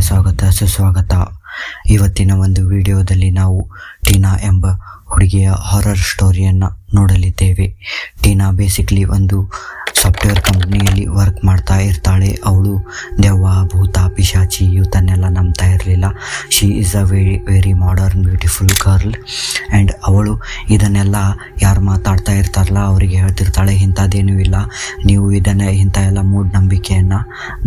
ಸುಸ್ವಾಗತ. ಇವತ್ತಿನ ಒಂದು ವಿಡಿಯೋದಲ್ಲಿ ನಾವು ಟೀನಾ ಎಂಬ ಹುಡುಗಿಯ ಹಾರರ್ ಸ್ಟೋರಿಯನ್ನು ನೋಡಲಿದ್ದೇವೆ. ಟೀನಾ ಬೇಸಿಕ್ಲಿ ಒಂದು ಸಾಫ್ಟ್ವೇರ್ ಕಂಪ್ನಿಯಲ್ಲಿ ವರ್ಕ್ ಮಾಡ್ತಾ ಇರ್ತಾಳೆ. ಅವಳು ದೆವ್ವ, ಭೂತ, ಪಿಶಾಚಿ ಇವತ್ತನ್ನೆಲ್ಲ ನಂಬ್ತಾ ಇರಲಿಲ್ಲ. She is a very modern beautiful girl. And ಅವಳು ಇದನ್ನೆಲ್ಲ ಯಾರು ಮಾತಾಡ್ತಾ ಇರ್ತಾರಲ್ಲ ಅವರಿಗೆ ಹೇಳ್ತಿರ್ತಾಳೆ, ಇಂಥದ್ದೇನೂ ಇಲ್ಲ, ನೀವು ಇಂಥ ಎಲ್ಲ ಮೂಢನಂಬಿಕೆಯನ್ನು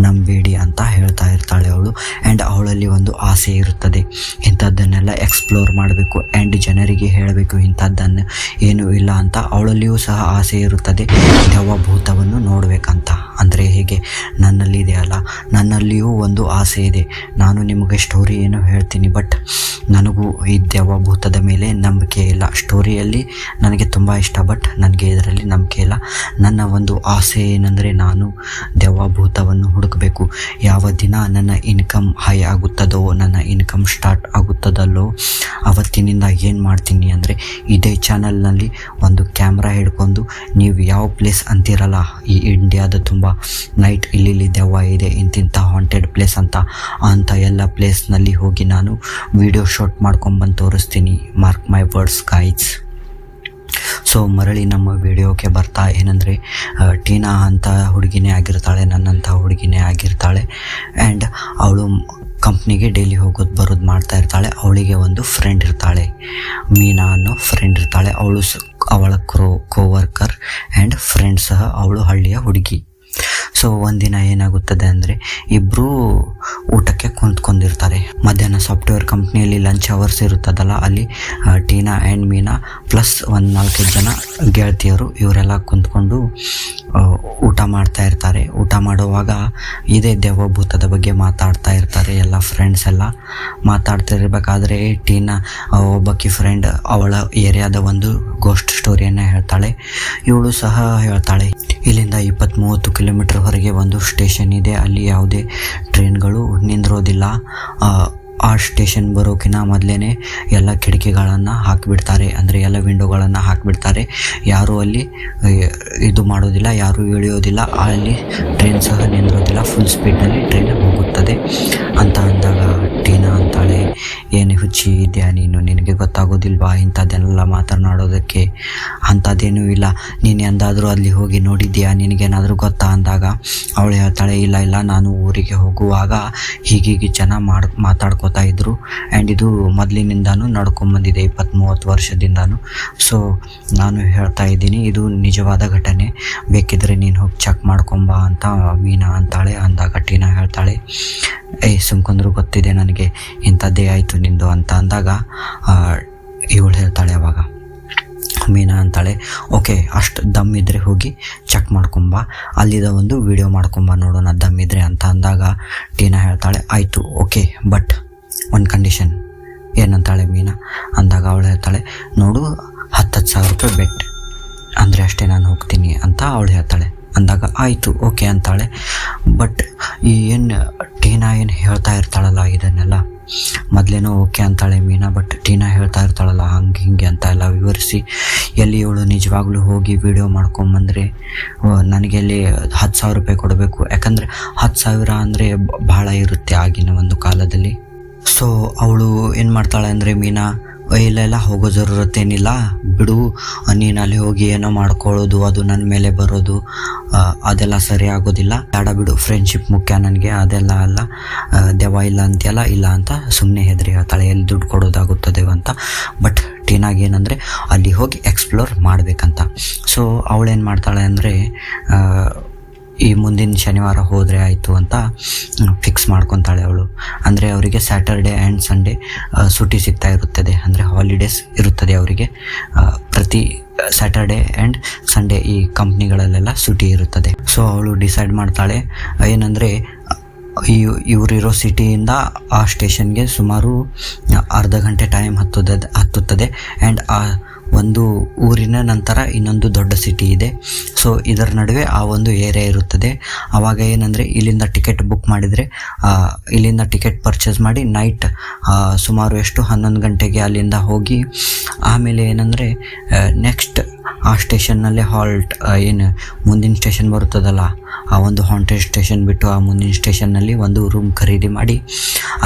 ನಂಬೇಡಿ ಅಂತ ಹೇಳ್ತಾ ಇರ್ತಾಳೆ ಅವಳು. ಆ್ಯಂಡ್ ಅವಳಲ್ಲಿ ಒಂದು ಆಸೆ ಇರುತ್ತದೆ, ಇಂಥದ್ದನ್ನೆಲ್ಲ ಎಕ್ಸ್ಪ್ಲೋರ್ ಮಾಡಬೇಕು ಆ್ಯಂಡ್ ಜನರಿಗೆ ಹೇಳಬೇಕು ಇಂಥದ್ದನ್ನು ಏನೂ ಇಲ್ಲ ಅಂತ. ಅವಳಲ್ಲಿಯೂ ಸಹ ಆಸೆ ಇರುತ್ತದೆ ದೆವ್ವ ಭೂತವನ್ನು ನೋಡಬೇಕಂತ. ಅಂದರೆ ಹೇಗೆ ನನ್ನಲ್ಲಿ ಇದೆಯಲ್ಲ, ನನ್ನಲ್ಲಿಯೂ ಒಂದು ಆಸೆ ಇದೆ. ನಾನು ನಿಮಗೆ ಸ್ಟೋರಿ ಏನೋ ಹೇಳ್ತೀನಿ, ಬಟ್ ನನಗೂ ಈ ದೆವ್ವ ಭೂತದ ಮೇಲೆ ನಂಬಿಕೆ ಇಲ್ಲ. ಸ್ಟೋರಿಯಲ್ಲಿ ನನಗೆ ತುಂಬ ಇಷ್ಟ, ಬಟ್ ನನಗೆ ಇದರಲ್ಲಿ ನಂಬಿಕೆ ಇಲ್ಲ. ನನ್ನ ಒಂದು ಆಸೆ ಏನಂದರೆ ನಾನು ದೆವ್ವ ಭೂತವನ್ನು ಹುಡುಕಬೇಕು. ಯಾವ ದಿನ ನನ್ನ ಇನ್ಕಮ್ ಹೈ ಆಗುತ್ತದೋ, ನನ್ನ ಇನ್ಕಮ್ ಸ್ಟಾರ್ಟ್ ಆಗುತ್ತದಲ್ಲೋ ಅವತ್ತಿನಿಂದ ಏನು ಮಾಡ್ತೀನಿ ಅಂದರೆ ಇದೇ ಚಾನಲ್ನಲ್ಲಿ ಒಂದು ಕ್ಯಾಮ್ರಾ ಹಿಡ್ಕೊಂಡು ನೀವು ಯಾವ ಪ್ಲೇಸ್ ಅಂತಿರಲ್ಲ, ಈ ಇಂಡಿಯಾದ ತುಂಬ ನೈಟ್ ಇಲ್ಲಿ ದೆವ್ವ ಇದೆ, ಇಂತಿಂಥ ಹಾಂಟೆಡ್ ಪ್ಲೇಸ್ ಅಂತ ಎಲ್ಲ ಪ್ಲೇಸ್ನಲ್ಲಿ ಹೋಗಿ ನಾನು ವಿಡಿಯೋ ಶೂಟ್ ಮಾಡ್ಕೊಂಡ್ಬಂದು ತೋರಿಸ್ತೀನಿ. Mark my words guys. So ಮರಳಿ ನಮ್ಮ ವಿಡಿಯೋಕ್ಕೆ ಬರ್ತಾ, ಏನಂದರೆ ಟೀನಾ ಅಂತ ಹುಡುಗಿನೇ ಆಗಿರ್ತಾಳೆ, ನನ್ನಂಥ ಹುಡುಗಿನೇ ಆಗಿರ್ತಾಳೆ. ಆ್ಯಂಡ್ ಅವಳು ಕಂಪ್ನಿಗೆ ಡೈಲಿ ಹೋಗೋದು ಬರೋದು ಮಾಡ್ತಾ ಇರ್ತಾಳೆ. ಅವಳಿಗೆ ಒಂದು ಫ್ರೆಂಡ್ ಇರ್ತಾಳೆ, ಮೀನಾ ಅನ್ನೋ ಫ್ರೆಂಡ್ ಇರ್ತಾಳೆ. ಅವಳು ಅವಳ ಕೋವರ್ಕರ್ ಆ್ಯಂಡ್ ಫ್ರೆಂಡ್ ಸಹ. ಅವಳು ಹಳ್ಳಿಯ ಹುಡುಗಿ. ಸೊ ಒಂದಿನ ಏನಾಗುತ್ತದೆ ಅಂದರೆ ಇಬ್ಬರೂ ಊಟಕ್ಕೆ ಕುಂತ್ಕೊಂಡಿರ್ತಾರೆ. ಮಧ್ಯಾಹ್ನ ಸಾಫ್ಟ್ವೇರ್ ಕಂಪ್ನಿಯಲ್ಲಿ ಲಂಚ್ ಅವರ್ಸ್ ಇರುತ್ತದಲ್ಲ, ಅಲ್ಲಿ ಟೀನಾ ಆ್ಯಂಡ್ ಮೀನಾ ಪ್ಲಸ್ ಒಂದು 4-5 ಜನ ಗೆಳತಿಯರು ಇವರೆಲ್ಲ ಕುಂತ್ಕೊಂಡು ಊಟ ಮಾಡ್ತಾ ಇರ್ತಾರೆ. ಊಟ ಮಾಡುವಾಗ ಇದೇ ದೆವ್ವಭೂತದ ಬಗ್ಗೆ ಮಾತಾಡ್ತಾ ಇರ್ತಾರೆ. ಎಲ್ಲ ಫ್ರೆಂಡ್ಸ್ ಎಲ್ಲ ಮಾತಾಡ್ತಿರ್ಬೇಕಾದ್ರೆ ಟೀನಾ ಒಬ್ಬಾಕಿ ಫ್ರೆಂಡ್ ಅವಳ ಏರಿಯಾದ ಒಂದು ಗೋಸ್ಟ್ ಸ್ಟೋರಿಯನ್ನು ಹೇಳ್ತಾಳೆ. ಇವಳು ಸಹ ಹೇಳ್ತಾಳೆ, ಇಲ್ಲಿಂದ 20-30 ಕಿಲೋಮೀಟರ್ ಹೊರಗೆ ಒಂದು ಸ್ಟೇಷನ್ ಇದೆ, ಅಲ್ಲಿ ಯಾವುದೇ ಟ್ರೈನ್ಗಳು ನಿಂದಿರೋದಿಲ್ಲ. ಆ ಸ್ಟೇಷನ್ ಬರೋಕಿನ ಮೊದಲೇ ಎಲ್ಲ ಕಿಟಕಿಗಳನ್ನು ಹಾಕಿಬಿಡ್ತಾರೆ, ಅಂದರೆ ಎಲ್ಲ ವಿಂಡೋಗಳನ್ನು ಹಾಕಿಬಿಡ್ತಾರೆ. ಯಾರೂ ಅಲ್ಲಿ ಇದು ಮಾಡೋದಿಲ್ಲ, ಯಾರೂ ಇಳಿಯೋದಿಲ್ಲ, ಅಲ್ಲಿ ಟ್ರೈನ್ ಸಹ ನಿಂದಿರೋದಿಲ್ಲ, ಫುಲ್ ಸ್ಪೀಡ್ನಲ್ಲಿ ಟ್ರೈನ್ ಹೋಗುತ್ತದೆ ಅಂತ ಅಂದಾಗ ಟೀನಾ ಅಂತಾಳೆ, ಏನು ಹುಚ್ಚಿ ಇದೆಯಾ ನೀನು, ನಿನಗೆ ಗೊತ್ತಾಗೋದಿಲ್ವಾ ಇಂಥದ್ದನ್ನೆಲ್ಲ ಮಾತನಾಡೋದಕ್ಕೆ? ಅಂಥದ್ದೇನೂ ಇಲ್ಲ, ನೀನು ಎಂದಾದರೂ ಅಲ್ಲಿ ಹೋಗಿ ನೋಡಿದ್ಯಾ, ನಿನಗೇನಾದರೂ ಗೊತ್ತಾ ಅಂದಾಗ ಅವಳು ಹೇಳ್ತಾಳೆ, ಇಲ್ಲ ನಾನು ಊರಿಗೆ ಹೋಗುವಾಗ ಹೀಗೀಗೆ ಜನ ಮಾತಾಡ್ಕೋತಾ ಇದ್ರು. ಆ್ಯಂಡ್ ಇದು ಮೊದಲಿನಿಂದಾನು ನಡ್ಕೊಂಬಂದಿದೆ, 20-30 ವರ್ಷದಿಂದಾನು. ಸೊ ನಾನು ಹೇಳ್ತಾ ಇದ್ದೀನಿ, ಇದು ನಿಜವಾದ ಘಟನೆ, ಬೇಕಿದ್ರೆ ನೀನು ಹೋಗಿ ಚೆಕ್ ಮಾಡ್ಕೊಂಬ ಅಂತ ಮೀನಾ ಅಂತಾಳೆ. ಅಂದಾಗ ಟೀನಾ ಹೇಳ್ತಾಳೆ, ಸುಮ್ಕೊಂಡ್ರು ಗೊತ್ತಿದೆ ನನಗೆ, ಇಂಥದ್ದೇ ಆಯಿತು ನಿಂದು ಅಂತ ಅಂದಾಗ ಇವಳು ಹೇಳ್ತಾಳೆ, ಅವಾಗ ಮೀನಾ ಅಂತಾಳೆ, ಓಕೆ ಅಷ್ಟು ದಮ್ ಇದ್ದರೆ ಹೋಗಿ ಚೆಕ್ ಮಾಡ್ಕೊಂಬ, ಅಲ್ಲಿದ ಒಂದು ವಿಡಿಯೋ ಮಾಡ್ಕೊಂಬ ನೋಡೋಣ ದಮ್ ಇದ್ದರೆ ಅಂತ ಅಂದಾಗ ಟೀನಾ ಹೇಳ್ತಾಳೆ, ಆಯಿತು ಓಕೆ, ಬಟ್ ಒಂದು ಕಂಡೀಷನ್. ಏನಂತಾಳೆ ಮೀನಾ ಅಂದಾಗ ಅವಳು ಹೇಳ್ತಾಳೆ, ನೋಡು 10,000 ರೂಪಾಯಿ ಬೆಟ್ ಅಂದರೆ ಅಷ್ಟೇ ನಾನು ಹೋಗ್ತೀನಿ ಅಂತ ಅವಳು ಹೇಳ್ತಾಳೆ. ಅಂದಾಗ ಆಯಿತು ಓಕೆ ಅಂತಾಳೆ. ಬಟ್ ಟೀನಾ ಏನು ಹೇಳ್ತಾ ಇರ್ತಾಳಲ್ಲ ಇದನ್ನೆಲ್ಲ ಮೊದಲೇನೋ ಓಕೆ ಅಂತಾಳೆ ಮೀನಾ, ಬಟ್ ಟೀನಾ ಹೇಳ್ತಾ ಇರ್ತಾಳಲ್ಲ ಹಂಗೆ ಹಿಂಗೆ ಅಂತ ಎಲ್ಲ ವಿವರಿಸಿ, ಎಲ್ಲಿ ಇವಳು ನಿಜವಾಗ್ಲೂ ಹೋಗಿ ವಿಡಿಯೋ ಮಾಡ್ಕೊಂಬಂದರೆ ನನಗೆ ಅಲ್ಲಿ 10,000 ರೂಪಾಯಿ ಕೊಡಬೇಕು. ಯಾಕಂದರೆ 10,000 ಅಂದರೆ ಭಾಳ ಇರುತ್ತೆ ಆಗಿನ ಒಂದು ಕಾಲದಲ್ಲಿ. ಸೊ ಅವಳು ಏನು ಮಾಡ್ತಾಳೆ ಅಂದರೆ ಮೀನಾ, ಇಲ್ಲ ಹೋಗೋ ಜರೂರತ್ತೇನಿಲ್ಲ ಬಿಡು, ನೀನು ಅಲ್ಲಿ ಹೋಗಿ ಏನೋ ಮಾಡ್ಕೊಳ್ಳೋದು, ಅದು ನನ್ನ ಮೇಲೆ ಬರೋದು ಅದೆಲ್ಲ ಸರಿ ಆಗೋದಿಲ್ಲ, ಬೇಡ ಬಿಡು, ಫ್ರೆಂಡ್ಶಿಪ್ ಮುಖ್ಯ ನನಗೆ, ಅದೆಲ್ಲ ಅಲ್ಲ, ದೆವ್ವ ಇಲ್ಲ ಅಂತೆಲ್ಲ ಇಲ್ಲ ಅಂತ ಸುಮ್ಮನೆ ಹೆದರಿ ಹೇಳ್ತಾಳೆ, ಎಲ್ಲಿ ದುಡ್ಡು ಕೊಡೋದಾಗುತ್ತದೆ ಅಂತ. ಬಟ್ ಟೀನಾಗೆ ಏನಂದರೆ ಅಲ್ಲಿ ಹೋಗಿ ಎಕ್ಸ್ಪ್ಲೋರ್ ಮಾಡಬೇಕಂತ. ಸೊ ಅವಳೇನು ಮಾಡ್ತಾಳೆ ಅಂದರೆ ಈ ಮುಂದಿನ ಶನಿವಾರ ಹೋದರೆ ಆಯಿತು ಅಂತ ಫಿಕ್ಸ್ ಮಾಡ್ಕೊತಾಳೆ ಅವಳು. ಅಂದರೆ ಅವರಿಗೆ ಸ್ಯಾಟರ್ಡೆ ಆ್ಯಂಡ್ ಸಂಡೇ ಸುಟಿ ಸಿಗ್ತಾ ಇರುತ್ತದೆ, ಅಂದರೆ ಹಾಲಿಡೇಸ್ ಇರುತ್ತದೆ ಅವರಿಗೆ. ಪ್ರತಿ ಸ್ಯಾಟರ್ಡೆ ಆ್ಯಂಡ್ ಸಂಡೇ ಈ ಕಂಪ್ನಿಗಳಲ್ಲೆಲ್ಲ ಸುಟಿ ಇರುತ್ತದೆ. ಸೊ ಅವಳು ಡಿಸೈಡ್ ಮಾಡ್ತಾಳೆ, ಏನಂದರೆ ಇವರಿರೋ ಸಿಟಿಯಿಂದ ಆ ಸ್ಟೇಷನ್ಗೆ ಸುಮಾರು ಅರ್ಧ ಗಂಟೆ ಟೈಮ್ ಹತ್ತುತ್ತದೆ. ಆ್ಯಂಡ್ ಆ ಒಂದು ಊರಿನ ನಂತರ ಇನ್ನೊಂದು ದೊಡ್ಡ ಸಿಟಿ ಇದೆ. ಸೊ ಇದರ ನಡುವೆ ಆ ಒಂದು ಏರಿಯಾ ಇರುತ್ತದೆ. ಆವಾಗ ಏನಂದರೆ ಇಲ್ಲಿಂದ ಟಿಕೆಟ್ ಬುಕ್ ಮಾಡಿದರೆ, ಇಲ್ಲಿಂದ ಟಿಕೆಟ್ ಪರ್ಚೇಸ್ ಮಾಡಿ ನೈಟ್ ಸುಮಾರು 11 ಗಂಟೆಗೆ ಅಲ್ಲಿಂದ ಹೋಗಿ, ಆಮೇಲೆ ಏನಂದರೆ ನೆಕ್ಸ್ಟ್ ಆ ಸ್ಟೇಷನ್ನಲ್ಲೇ ಹಾಲ್ಟ್ ಏನು ಮುಂದಿನ ಸ್ಟೇಷನ್ ಬರುತ್ತದಲ್ಲ, ಆ ಒಂದು ಹಾಂಟೆಡ್ ಸ್ಟೇಷನ್ ಬಿಟ್ಟು ಆ ಮುಂದಿನ ಸ್ಟೇಷನ್ನಲ್ಲಿ ಒಂದು ರೂಮ್ ಖರೀದಿ ಮಾಡಿ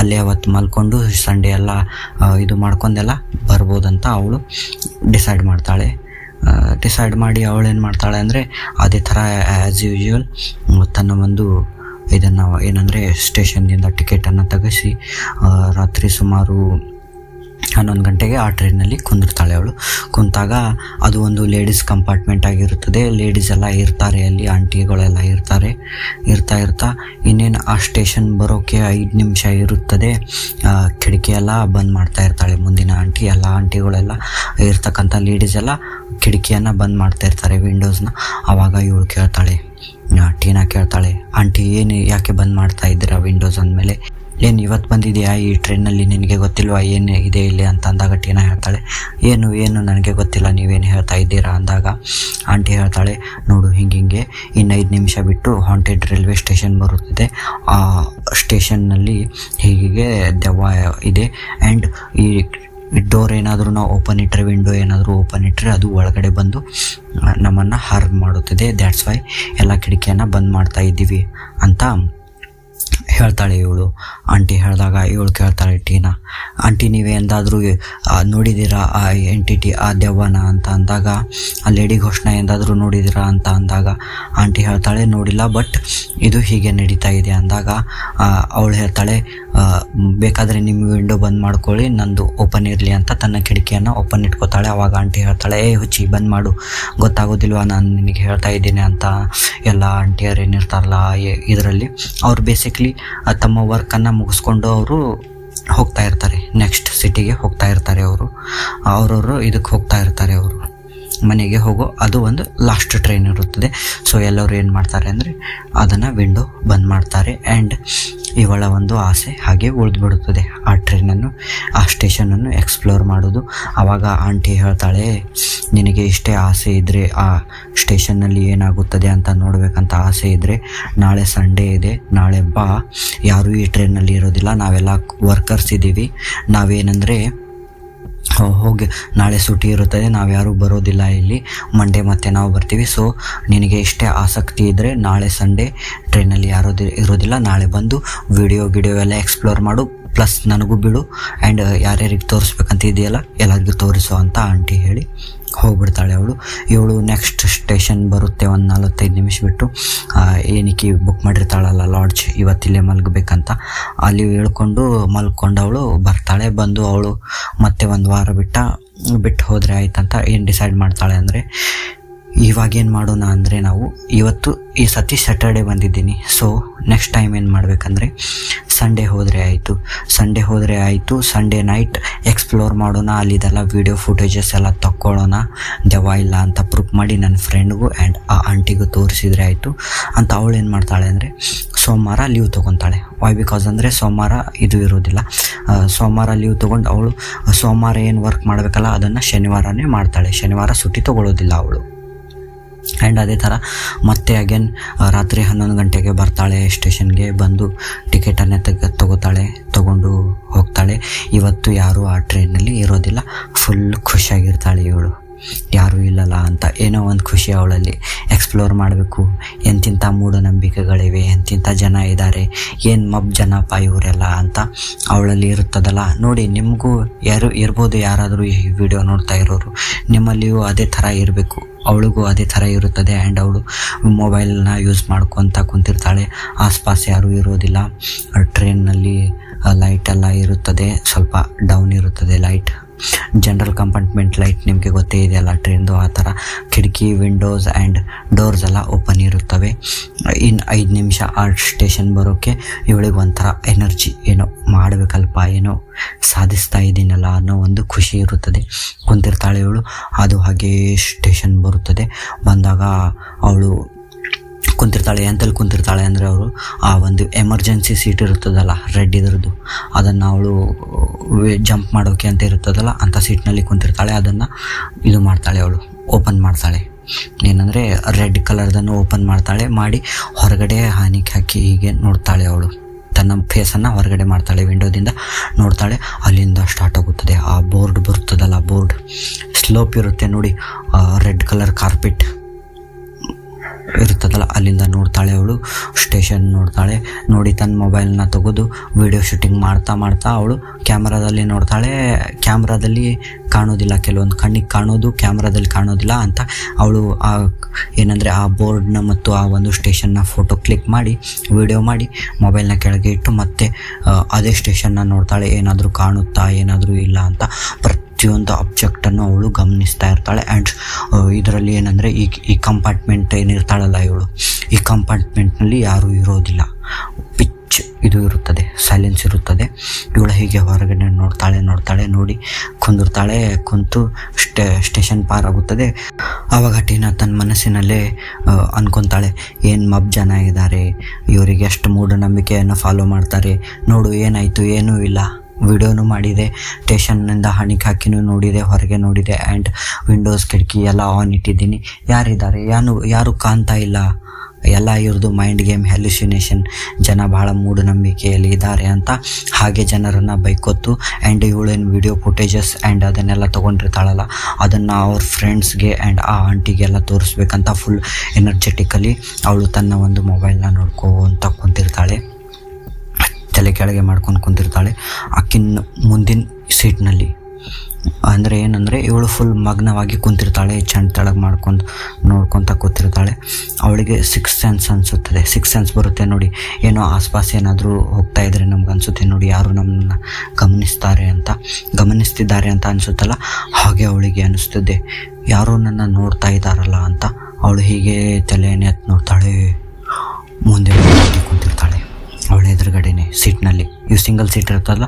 ಅಲ್ಲೇ ಅವತ್ತು ಮಲ್ಕೊಂಡು ಸಂಡೇ ಎಲ್ಲ ಇದು ಮಾಡ್ಕೊಂಡೆಲ್ಲ ಬರ್ಬೋದಂತ ಅವಳು ಡಿಸೈಡ್ ಮಾಡ್ತಾಳೆ. ಡಿಸೈಡ್ ಮಾಡಿ ಅವಳೇನು ಮಾಡ್ತಾಳೆ ಅಂದರೆ ಅದೇ ಥರ ಆ್ಯಸ್ ಯೂಶ್ವಲ್ ತನ್ನ ಒಂದು ಇದನ್ನು ಏನಂದರೆ ಸ್ಟೇಷನ್ನಿಂದ ಟಿಕೆಟನ್ನು ತೆಗೆಸಿ ರಾತ್ರಿ ಸುಮಾರು 11 ಗಂಟೆಗೆ ಆ ಟ್ರೈನಲ್ಲಿ ಕುಂದಿರ್ತಾಳೆ. ಅವಳು ಕುಂತಾಗ ಅದು ಒಂದು ಲೇಡೀಸ್ ಕಂಪಾರ್ಟ್ಮೆಂಟ್ ಆಗಿರುತ್ತದೆ. ಲೇಡೀಸ್ ಎಲ್ಲ ಇರ್ತಾರೆ ಅಲ್ಲಿ, ಆಂಟಿಗಳೆಲ್ಲ ಇರ್ತಾ ಇನ್ನೇನು ಆ ಸ್ಟೇಷನ್ ಬರೋಕ್ಕೆ 5 ನಿಮಿಷ ಇರುತ್ತದೆ. ಕಿಟಕಿ ಎಲ್ಲ ಬಂದ್ ಮಾಡ್ತಾ ಇರ್ತಾಳೆ ಮುಂದಿನ ಆಂಟಿ. ಎಲ್ಲ ಆಂಟಿಗಳೆಲ್ಲ ಇರ್ತಕ್ಕಂಥ ಲೇಡೀಸ್ ಎಲ್ಲ ಕಿಟಕಿಯನ್ನು ಬಂದ್ ಮಾಡ್ತಾ ಇರ್ತಾರೆ, ವಿಂಡೋಸ್ನ. ಆವಾಗ ಇವಳು ಕೇಳ್ತಾಳೆ, ಟೀನಾ ಕೇಳ್ತಾಳೆ, ಆಂಟಿ ಏನು ಯಾಕೆ ಬಂದ್ ಮಾಡ್ತಾ ಇದ್ದೀರಾ ವಿಂಡೋಸ್ ಅಂದಮೇಲೆ? ಏನು ಇವತ್ತು ಬಂದಿದೆಯಾ ಈ ಟ್ರೈನಲ್ಲಿ, ನಿನಗೆ ಗೊತ್ತಿಲ್ವಾ ಏನು ಇದೆ ಇಲ್ಲಿ ಅಂತ ಅಂದಾಗ ಟೀನಾ ಹೇಳ್ತಾಳೆ, ಏನು ನನಗೆ ಗೊತ್ತಿಲ್ಲ, ನೀವೇನು ಹೇಳ್ತಾ ಇದ್ದೀರಾ ಅಂದಾಗ ಆಂಟಿ ಹೇಳ್ತಾಳೆ, ನೋಡು ಹಿಂಗೆ ಇನ್ನು 5 ನಿಮಿಷ ಬಿಟ್ಟು ಹಾಂಟೆಡ್ ರೈಲ್ವೆ ಸ್ಟೇಷನ್ ಬರುತ್ತದೆ. ಆ ಸ್ಟೇಷನ್ನಲ್ಲಿ ಹೀಗೆ ದೆವ್ವ ಇದೆ. ಆ್ಯಂಡ್ ಈ ಡೋರ್ ಏನಾದರೂ ನಾವು ಓಪನ್ ಇಟ್ಟರೆ, ವಿಂಡೋ ಏನಾದರೂ ಓಪನ್ ಇಟ್ಟರೆ ಅದು ಒಳಗಡೆ ಬಂದು ನಮ್ಮನ್ನು ಹಾರ್ಮ್ ಮಾಡುತ್ತದೆ. ದ್ಯಾಟ್ಸ್ ವೈ ಎಲ್ಲ ಕಿಟಕಿಯನ್ನು ಬಂದ್ ಮಾಡ್ತಾ ಇದ್ದೀವಿ ಅಂತ ಹೇಳ್ತಾಳೆ ಇವಳು. ಆಂಟಿ ಹೇಳಿದಾಗ ಇವಳು ಕೇಳ್ತಾಳೆ ಟೀನಾ, ಆಂಟಿ ನೀವೇ ಎಂದಾದರೂ ನೋಡಿದ್ದೀರಾ ಆ ಎಂಟಿಟಿ, ಆ ದೆವ್ವನ ಅಂತ ಅಂದಾಗ, ಆ ಲೇಡಿ ಘೋಷಣ ಎಂದಾದರೂ ನೋಡಿದ್ದೀರಾ ಅಂತ ಅಂದಾಗ ಆಂಟಿ ಹೇಳ್ತಾಳೆ, ನೋಡಿಲ್ಲ, ಬಟ್ ಇದು ಹೀಗೆ ನಡೀತಾ ಇದೆ ಅಂದಾಗ ಅವಳು ಹೇಳ್ತಾಳೆ, ಬೇಕಾದರೆ ನಿಮ್ಮ ವಿಂಡೋ ಬಂದ್ ಮಾಡ್ಕೊಳ್ಳಿ, ನಂದು ಓಪನ್ ಇರಲಿ ಅಂತ ತನ್ನ ಕಿಟಕಿಯನ್ನು ಓಪನ್ ಇಟ್ಕೋತಾಳೆ. ಆವಾಗ ಆಂಟಿ ಹೇಳ್ತಾಳೆ, ಹುಚ್ಚಿ ಬಂದ್ ಮಾಡು, ಗೊತ್ತಾಗೋದಿಲ್ವಾ ನಾನು ನಿನಗೆ ಹೇಳ್ತಾ ಇದ್ದೀನಿ ಅಂತ. ಎಲ್ಲ ಆಂಟಿಯರು ಏನಿರ್ತಾರಲ್ಲ ಇದರಲ್ಲಿ ಅವ್ರು ಬೇಸಿಕ್ಲಿ ತಮ್ಮ ವರ್ಕನ್ನು ಮುಗಿಸ್ಕೊಂಡು ಅವರು ಹೋಗ್ತಾ ಇರ್ತಾರೆ, ನೆಕ್ಸ್ಟ್ ಸಿಟಿಗೆ ಹೋಗ್ತಾ ಇರ್ತಾರೆ. ಅವರವರು ಇದಕ್ಕೆ ಹೋಗ್ತಾ ಇರ್ತಾರೆ, ಅವರು ಮನೆಗೆ ಹೋಗೋ ಅದು ಒಂದು ಲಾಸ್ಟ್ ಟ್ರೈನ್ ಇರುತ್ತದೆ. ಸೊ ಎಲ್ಲರೂ ಏನು ಮಾಡ್ತಾರೆ ಅಂದರೆ ಅದನ್ನು ವಿಂಡೋ ಬಂದ್ ಮಾಡ್ತಾರೆ. ಆ್ಯಂಡ್ ಇವಳ ಒಂದು ಆಸೆ ಹಾಗೆ ಉಳಿದ್ಬಿಡುತ್ತದೆ, ಆ ಟ್ರೈನನ್ನು, ಆ ಸ್ಟೇಷನನ್ನು ಎಕ್ಸ್ಪ್ಲೋರ್ ಮಾಡೋದು. ಆವಾಗ ಆಂಟಿ ಹೇಳ್ತಾಳೆ, ನಿನಗೆ ಇಷ್ಟೇ ಆಸೆ ಇದ್ದರೆ, ಆ ಸ್ಟೇಷನ್ನಲ್ಲಿ ಏನಾಗುತ್ತದೆ ಅಂತ ನೋಡಬೇಕಂತ ಆಸೆ ಇದ್ದರೆ, ನಾಳೆ ಸಂಡೇ ಇದೆ, ನಾಳೆ ಬಾ, ಯಾರೂ ಈ ಟ್ರೈನಲ್ಲಿ ಇರೋದಿಲ್ಲ, ನಾವೆಲ್ಲ ವರ್ಕರ್ಸ್ ಇದ್ದೀವಿ, ನಾವೇನೆಂದರೆ ಹೋಗಿ ನಾಳೆ ಸೂಟಿ ಇರುತ್ತದೆ, ನಾವು ಯಾರೂ ಬರೋದಿಲ್ಲ ಇಲ್ಲಿ, ಮಂಡೇ ಮತ್ತೆ ನಾವು ಬರ್ತೀವಿ. ಸೊ ನಿನಗೆ ಇಷ್ಟೇ ಆಸಕ್ತಿ ಇದ್ದರೆ ನಾಳೆ ಸಂಡೇ ಟ್ರೈನಲ್ಲಿ ಯಾರೂ ಇರೋದಿಲ್ಲ, ನಾಳೆ ಬಂದು ವಿಡಿಯೋ ಎಲ್ಲ ಎಕ್ಸ್ಪ್ಲೋರ್ ಮಾಡು, ಪ್ಲಸ್ ನನಗೂ ಬಿಡು, ಆ್ಯಂಡ್ ಯಾರ್ಯಾರಿಗೆ ತೋರಿಸ್ಬೇಕಂತ ಇದೆಯಲ್ಲ ಎಲ್ಲರಿಗೂ ತೋರಿಸೋ ಅಂತ ಆಂಟಿ ಹೇಳಿ ಹೋಗ್ಬಿಡ್ತಾಳೆ ಇವಳು. ನೆಕ್ಸ್ಟ್ ಸ್ಟೇಷನ್ ಬರುತ್ತೆ ಒಂದು 45 ನಿಮಿಷ ಬಿಟ್ಟು. ಏನಕ್ಕೆ ಬುಕ್ ಮಾಡಿರ್ತಾಳಲ್ಲ ಲಾಡ್ಜ್, ಇವತ್ತಿಲ್ಲೇ ಮಲಗಬೇಕಂತ, ಅಲ್ಲಿ ಹೇಳ್ಕೊಂಡು ಮಲ್ಕೊಂಡವಳು ಬರ್ತಾಳೆ. ಬಂದು ಅವಳು ಮತ್ತೆ 1 ವಾರ ಬಿಟ್ಟು ಹೋದರೆ ಆಯ್ತಂತ ಏನು ಡಿಸೈಡ್ ಮಾಡ್ತಾಳೆ ಅಂದರೆ, ಇವಾಗೇನು ಮಾಡೋಣ ಅಂದರೆ, ನಾವು ಇವತ್ತು ಈ ಸತಿ ಸ್ಯಾಟರ್ಡೇ ಬಂದಿದ್ದೀನಿ, ಸೊ ನೆಕ್ಸ್ಟ್ ಟೈಮ್ ಏನು ಮಾಡಬೇಕಂದ್ರೆ ಸಂಡೇ ಹೋದರೆ ಆಯಿತು. ಸಂಡೇ ನೈಟ್ ಎಕ್ಸ್ಪ್ಲೋರ್ ಮಾಡೋಣ, ಅಲ್ಲಿದೆಲ್ಲ ವೀಡಿಯೋ ಫುಟೇಜಸ್ ಎಲ್ಲ ತಕ್ಕೊಳ್ಳೋಣ, ದೆವ್ವ ಇಲ್ಲ ಅಂತ ಪ್ರೂಫ್ ಮಾಡಿ ನನ್ನ ಫ್ರೆಂಡ್ಗೂ ಆ್ಯಂಡ್ ಆ ಆಂಟಿಗೂ ತೋರಿಸಿದ್ರೆ ಆಯಿತು ಅಂತ. ಅವಳು ಏನು ಮಾಡ್ತಾಳೆ ಅಂದರೆ ಸೋಮವಾರ ಲೀವ್ ತೊಗೊತಾಳೆ. ವೈ ಬಿಕಾಸ್ ಅಂದರೆ ಸೋಮವಾರ ಇದು ಇರೋದಿಲ್ಲ. ಸೋಮವಾರ ಲೀವ್ ತೊಗೊಂಡು ಅವಳು ಸೋಮವಾರ ಏನು ವರ್ಕ್ ಮಾಡಬೇಕಲ್ಲ ಅದನ್ನು ಶನಿವಾರನೇ ಮಾಡ್ತಾಳೆ, ಶನಿವಾರ ಸುಟ್ಟಿ ತೊಗೊಳ್ಳೋದಿಲ್ಲ ಅವಳು. ಆ್ಯಂಡ್ ಅದೇ ಥರ ಮತ್ತೆ ಅಗೇನ್ ರಾತ್ರಿ 11 ಗಂಟೆಗೆ ಬರ್ತಾಳೆ ಸ್ಟೇಷನ್ಗೆ. ಬಂದು ಟಿಕೆಟನ್ನೇ ತಗೊಂಡು ಹೋಗ್ತಾಳೆ. ಇವತ್ತು ಯಾರೂ ಆ ಟ್ರೈನಲ್ಲಿ ಇರೋದಿಲ್ಲ. ಫುಲ್ ಖುಷಿಯಾಗಿರ್ತಾಳೆ ಇವಳು, ಯಾರೂ ಇಲ್ಲಲ್ಲ ಅಂತ. ಏನೋ ಒಂದು ಖುಷಿ ಅವಳಲ್ಲಿ. ಎಕ್ಸ್ಪ್ಲೋರ್ ಮಾಡಬೇಕು, ಎಂತಿಂಥ ಮೂಢನಂಬಿಕೆಗಳಿವೆ, ಎಂತಿಂಥ ಜನ ಇದ್ದಾರೆ, ಏನು ಜನಪ್ಪ ಇವರೆಲ್ಲ ಅಂತ ಅವಳಲ್ಲಿ ಇರುತ್ತದಲ್ಲ. ನೋಡಿ, ನಿಮಗೂ ಇರ್ಬೋದು, ಯಾರಾದರೂ ಈ ವಿಡಿಯೋ ನೋಡ್ತಾ ಇರೋರು, ನಿಮ್ಮಲ್ಲಿಯೂ ಅದೇ ಥರ ಇರಬೇಕು, ಅವಳಿಗೂ ಅದೇ ಥರ ಇರುತ್ತದೆ. ಆ್ಯಂಡ್ ಅವಳು ಮೊಬೈಲ್ನ ಯೂಸ್ ಮಾಡ್ಕೊತ ಕುಂತಿರ್ತಾಳೆ, ಆಸ್ಪಾಸ್ ಯಾರೂ ಇರೋದಿಲ್ಲ. ಟ್ರೈನ್ನಲ್ಲಿ ಲೈಟೆಲ್ಲ ಇರುತ್ತದೆ, ಸ್ವಲ್ಪ ಡೌನ್ ಇರುತ್ತದೆ ಲೈಟ್, ಜನರಲ್ ಕಂಪಾರ್ಟ್ಮೆಂಟ್ ಲೈಟ್ ನಿಮಗೆ ಗೊತ್ತೇ ಇದೆಯಲ್ಲ ಟ್ರೈನ್ದು, ಆ ಥರ ಕಿಟಕಿ, ವಿಂಡೋಸ್ ಆ್ಯಂಡ್ ಡೋರ್ಸ್ ಎಲ್ಲ ಓಪನ್ ಇರುತ್ತವೆ. ಇನ್ನು 5 ನಿಮಿಷ ಆ ಸ್ಟೇಷನ್ ಬರೋಕ್ಕೆ ಇವಳಿಗೆ ಒಂಥರ ಎನರ್ಜಿ, ಏನೋ ಮಾಡಬೇಕಲ್ಪ, ಏನೋ ಸಾಧಿಸ್ತಾ ಇದ್ದೀನಲ್ಲ ಅನ್ನೋ ಒಂದು ಖುಷಿ ಇರುತ್ತದೆ. ಕುಂತಿರ್ತಾಳೆ ಇವಳು. ಅದು ಹಾಗೆ ಸ್ಟೇಷನ್ ಬರುತ್ತದೆ. ಬಂದಾಗ ಅವಳು ಕುಂತಿರ್ತಾಳೆ ಅಂದರೆ ಅವರು ಆ ಒಂದು ಎಮರ್ಜೆನ್ಸಿ ಸೀಟ್ ಇರುತ್ತದಲ್ಲ ರೆಡ್ ಇದರದ್ದು, ಅದನ್ನು ಅವಳು ಜಂಪ್ ಮಾಡೋಕೆ ಅಂತ ಇರುತ್ತದಲ್ಲ ಅಂಥ ಸೀಟ್ನಲ್ಲಿ ಕುಂತಿರ್ತಾಳೆ. ಅದನ್ನು ಇದು ಮಾಡ್ತಾಳೆ, ಅವಳು ಓಪನ್ ಮಾಡ್ತಾಳೆ. ಏನಂದರೆ ರೆಡ್ ಕಲರ್ದನ್ನು ಓಪನ್ ಮಾಡ್ತಾಳೆ. ಮಾಡಿ ಹೊರಗಡೆ ಹಾನಿಗೆ ಹಾಕಿ ಹೀಗೆ ನೋಡ್ತಾಳೆ ಅವಳು ತನ್ನ ಫೇಸನ್ನು ಹೊರಗಡೆ ಮಾಡ್ತಾಳೆ. ವಿಂಡೋದಿಂದ ನೋಡ್ತಾಳೆ, ಅಲ್ಲಿಂದ ಸ್ಟಾರ್ಟ್ ಆಗುತ್ತದೆ. ಆ ಬೋರ್ಡ್ ಬರುತ್ತದಲ್ಲ, ಬೋರ್ಡ್ ಸ್ಲೋಪ್ ಇರುತ್ತೆ ನೋಡಿ, ರೆಡ್ ಕಲರ್ ಕಾರ್ಪೆಟ್ ಇರುತ್ತದಲ್ಲ, ಅಲ್ಲಿಂದ ನೋಡ್ತಾಳೆ ಅವಳು. ಸ್ಟೇಷನ್ ನೋಡ್ತಾಳೆ. ನೋಡಿ ತನ್ನ ಮೊಬೈಲ್ನ ತೆಗೆದು ವಿಡಿಯೋ ಶೂಟಿಂಗ್ ಮಾಡ್ತಾ ಅವಳು ಕ್ಯಾಮ್ರಾದಲ್ಲಿ ನೋಡ್ತಾಳೆ. ಕ್ಯಾಮ್ರಾದಲ್ಲಿ ಕಾಣೋದಿಲ್ಲ, ಕೆಲವೊಂದು ಕಣ್ಣಿಗೆ ಕಾಣೋದು, ಕ್ಯಾಮ್ರಾದಲ್ಲಿ ಕಾಣೋದಿಲ್ಲ ಅಂತ ಅವಳು ಏನಂದರೆ ಆ ಬೋರ್ಡ್ನ ಮತ್ತು ಆ ಒಂದು ಸ್ಟೇಷನ್ನ ಫೋಟೋ ಕ್ಲಿಕ್ ಮಾಡಿ ವಿಡಿಯೋ ಮಾಡಿ ಮೊಬೈಲ್ನ ಕೆಳಗೆ ಇಟ್ಟು ಮತ್ತೆ ಅದೇ ಸ್ಟೇಷನ್ನ ನೋಡ್ತಾಳೆ. ಏನಾದರೂ ಕಾಣುತ್ತಾ, ಏನಾದರೂ ಇಲ್ಲ ಅಂತ ಪ್ರತಿಯೊಂದು ಆಬ್ಜೆಕ್ಟನ್ನು ಅವಳು ಗಮನಿಸ್ತಾ ಇರ್ತಾಳೆ. ಆ್ಯಂಡ್ ಇದರಲ್ಲಿ ಏನಂದರೆ ಈ ಕಂಪಾರ್ಟ್ಮೆಂಟ್ ಏನಿರ್ತಾಳಲ್ಲ ಇವಳು, ಈ ಕಂಪಾರ್ಟ್ಮೆಂಟ್ನಲ್ಲಿ ಯಾರೂ ಇರೋದಿಲ್ಲ, ಪಿಚ್ ಇದು ಇರುತ್ತದೆ, ಸೈಲೆನ್ಸ್ ಇರುತ್ತದೆ. ಇವಳು ಹೀಗೆ ಹೊರಗಡೆ ನೋಡ್ತಾಳೆ. ನೋಡಿ ಕುಂದಿರ್ತಾಳೆ. ಕುಂತು ಸ್ಟೇಷನ್ ಪಾರ್ ಆಗುತ್ತದೆ. ಆವಾಗ ಟೀನಾ ತನ್ನ ಮನಸ್ಸಿನಲ್ಲೇ ಅನ್ಕೊತಾಳೆ, ಏನು ಮಬ್ ಜನ ಇದ್ದಾರೆ, ಇವರಿಗೆ ಎಷ್ಟು ಮೂಢನಂಬಿಕೆಯನ್ನು ಫಾಲೋ ಮಾಡ್ತಾರೆ, ನೋಡು ಏನಾಯಿತು, ಏನೂ ಇಲ್ಲ, ವಿಡಿಯೋನು ಮಾಡಿದೆ, ಸ್ಟೇಷನ್ನಿಂದ ಹಣಿಗೆ ಹಾಕಿನೂ ನೋಡಿದೆ, ಹೊರಗೆ ನೋಡಿದೆ, ಆ್ಯಂಡ್ ವಿಂಡೋಸ್ ಕಿಟಕಿ ಎಲ್ಲ ಆನ್ ಇಟ್ಟಿದ್ದೀನಿ, ಯಾರಿದ್ದಾರೆ, ಯಾರು ಕಾಣ್ತಾ ಇಲ್ಲ, ಎಲ್ಲ ಇವ್ರದ್ದು ಮೈಂಡ್ ಗೇಮ್, ಹ್ಯಾಲ್ಯುಸಿನೇಷನ್, ಜನ ಭಾಳ ಮೂಢನಂಬಿಕೆಯಲ್ಲಿ ಇದ್ದಾರೆ ಅಂತ ಹಾಗೆ ಜನರನ್ನು ಬೈಕೊತ್ತು. ಆ್ಯಂಡ್ ಇವಳೇನು ವಿಡಿಯೋ ಫುಟೇಜಸ್ ಆ್ಯಂಡ್ ಅದನ್ನೆಲ್ಲ ತೊಗೊಂಡಿರ್ತಾಳಲ್ಲ, ಅದನ್ನು ಅವ್ರ ಫ್ರೆಂಡ್ಸ್ಗೆ ಆ್ಯಂಡ್ ಆ ಆಂಟಿಗೆಲ್ಲ ತೋರಿಸ್ಬೇಕಂತ ಫುಲ್ ಎನರ್ಜೆಟಿಕಲಿ ಅವಳು ತನ್ನ ಒಂದು ಮೊಬೈಲ್ನ ನೋಡ್ಕೊಂತ ಕುಂತಿರ್ತಾಳೆ. ತಲೆ ಕೆಳಗೆ ಮಾಡ್ಕೊಂಡು ಕುಂತಿರ್ತಾಳೆ. ಆಕಿನ ಮುಂದಿನ ಸೀಟ್ನಲ್ಲಿ ಅಂದರೆ ಏನಂದರೆ ಇವಳು ಫುಲ್ ಮಗ್ನವಾಗಿ ಕುಂತಿರ್ತಾಳೆ. ಚಂಡ್ ತೆಳಗೆ ನೋಡ್ಕೊತ ಕೂತಿರ್ತಾಳೆ. ಅವಳಿಗೆ ಸಿಕ್ಸ್ ಸೆನ್ಸ್ ಅನಿಸುತ್ತದೆ. ಸಿಕ್ಸ್ ಸೆನ್ಸ್ ಬರುತ್ತೆ ನೋಡಿ, ಏನೋ ಆಸ್ಪಾಸ್ ಏನಾದರೂ ಹೋಗ್ತಾ ಇದ್ರೆ ನಮ್ಗೆ ಅನಿಸುತ್ತೆ ನೋಡಿ, ಯಾರು ನಮ್ಮನ್ನ ಗಮನಿಸ್ತಿದ್ದಾರೆ ಅಂತ ಅನಿಸುತ್ತಲ್ಲ, ಹಾಗೆ ಅವಳಿಗೆ ಅನಿಸ್ತದೆ, ಯಾರೋ ನನ್ನ ನೋಡ್ತಾ ಇದ್ದಾರಲ್ಲ ಅಂತ. ಅವಳು ಹೀಗೆ ತಲೆಯನ್ನು ಎತ್ತು ನೋಡ್ತಾಳೆ. ಮುಂದೆ ಕುಂತಿರ್ತಾಳೆ ಅವಳ ಎದುರುಗಡೆನೆ ಸೀಟ್ನಲ್ಲಿ. ಇವು ಸಿಂಗಲ್ ಸೀಟ್ ಇರ್ತಲ್ಲ,